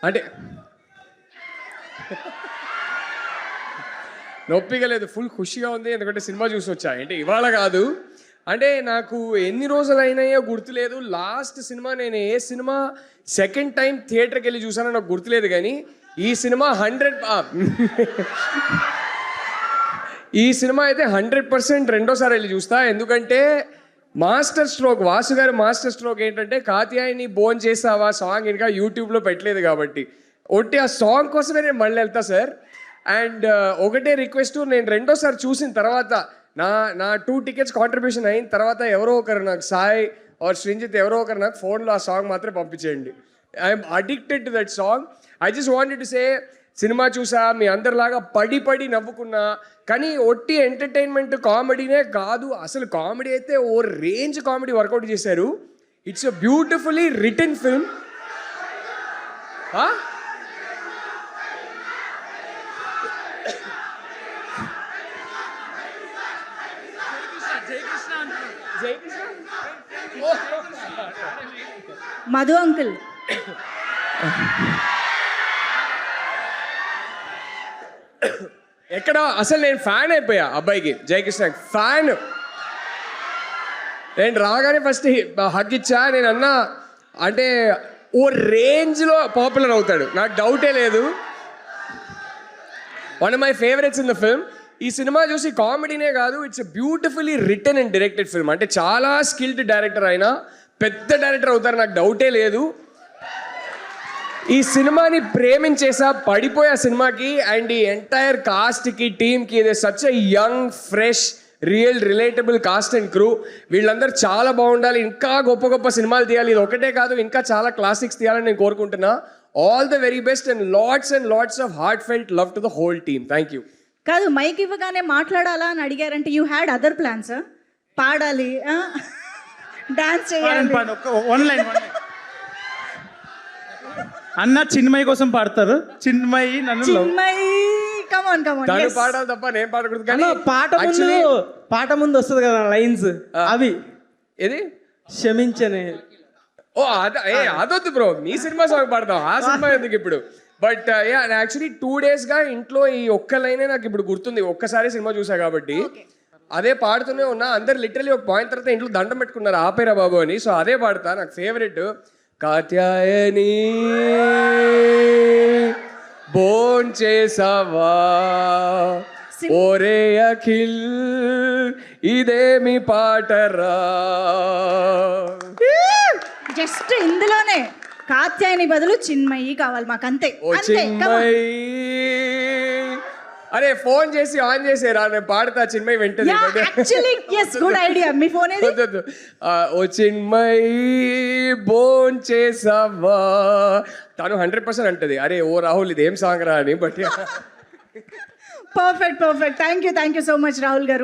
అంటే నొప్పిగా లేదు, ఫుల్ ఖుషిగా ఉంది. ఎందుకంటే సినిమా చూసి వచ్చా, అంటే ఇవాళ కాదు, అంటే నాకు ఎన్ని రోజులు అయినాయో గుర్తులేదు. లాస్ట్ సినిమా నేను ఏ సినిమా సెకండ్ టైం థియేటర్కి వెళ్ళి చూసానో నాకు గుర్తులేదు, కానీ ఈ సినిమా 100% రెండోసారి వెళ్ళి చూస్తా. ఎందుకంటే మాస్టర్ స్ట్రోక్, వాసు గారి మాస్టర్ స్ట్రోక్ ఏంటంటే కాత్యాయని బోన్ చేసావా సాంగ్ ఇంకా యూట్యూబ్లో పెట్టలేదు కాబట్టి ఒట్టి ఆ సాంగ్ కోసమే నేను మళ్ళీ వెళ్తా సార్. అండ్ ఒకటే రిక్వెస్ట్, నేను రెండోసారి చూసిన తర్వాత నా 2 టికెట్స్ కాంట్రిబ్యూషన్ అయిన తర్వాత ఎవరో ఒకరు నాకు సాయి ఆర్ శ్రీంజిత్ ఎవరో ఒకరు నాకు ఫోన్లో ఆ సాంగ్ మాత్రమే పంపించేయండి. I'm addicted to that song. I just wanted to say, cinema చూసా, మీ అందరిలాగా పడి నవ్వుకున్నా, కానీ ఒట్టి ఎంటర్టైన్మెంట్ కామెడీనే కాదు, అసలు కామెడీ అయితే ఓ రేంజ్ కామెడీ వర్కౌట్ చేశారు. It's a beautifully written film. Madhu uncle, ఎక్కడ అసలు నేను ఫ్యాన్ అయిపోయా అబ్బాయికి, జయకృష్ణ ఫ్యాన్. నేను రాగానే ఫస్ట్ హగ్ ఇచ్చా. నేను అన్నా అంటే ఓ రేంజ్లో పాపులర్ అవుతాడు, నాకు డౌటే లేదు. One of my favourites in the film. ఈ సినిమా చూసి కామెడీనే కాదు, it's a beautifully written and directed film. అంటే చాలా స్కిల్డ్ డైరెక్టర్ అయినా పెద్ద డైరెక్టర్ అవుతారు, నాకు డౌటే లేదు. ఈ సినిమాని ప్రేమించేసా, పడిపోయా సినిమాకి. అండ్ ఈ ఎంటైర్ కాస్ట్కి, టీమ్కి, ఇది such a young, fresh, relatable cost and crew. వీళ్ళందరూ చాలా బాగుండాలి, ఇంకా గొప్ప సినిమాలు తీయాలి. ఇది ఒకటే కాదు, ఇంకా చాలా క్లాసిక్స్ తీయాలని నేను కోరుకుంటున్నా. All the very best and lots of heart felt love to the whole team. Thank you. కాదు, మైక్ ఇవ్వగానే మాట్లాడాలా అని అడిగారంటే యూ హ్యాడ్ అదర్ ప్లాన్స్? పాడాలి, డాన్స్ చేయాలి, అన్న చిన్మయి కోసం పాడతారు. చిన్మయి నన్ను కమాన్ తను పాడాలి తప్ప నేను పాడకూడదు. కానీ పాట ముందు వస్తుంది కదా లైన్స్, అవి ఏది క్షమించనే. ఓ అదొద్దు బ్రో, మీ సినిమా సాంగ్ పాడతాం, ఆ సినిమా ఎందుకు ఇప్పుడు. బట్ యాక్చువల్లీ 2 డేస్గా ఇంట్లో ఈ ఒక్క లైనే నాకు ఇప్పుడు గుర్తుంది, ఒక్కసారి సినిమా చూసా కాబట్టి అదే పాడుతూనే ఉన్నా. అందరు లిటరలీ ఒక పాయింట్ తర్వాత ఇంట్లో దండం పెట్టుకున్నారు ఆపేరా బాబు అని. సో అదే పాడతా, నాకు ఫేవరెట్. కాత్యాయని బోన్ చేసావా ఓరే అఖిల్ ఇదేమి పాటరా. జస్ట్ ఇందులోనే కాత్యాయని బదులు చిన్మయి కావాలి మాకు, అంతే. ఓ చిన్మయి, అరే ఫోన్ చేసి ఆన్ చేసేరా, నేను పాడతా చిన్మయి వెంటనే. Good idea. మీ ఫోన్ ఓ చిన్మయి బోన్ చేసావా, తను 100% అంటది అరే ఓ రాహుల్ ఇదేం సాంగ్ రా అని. But perfect. Thank you so much Rahul గారు.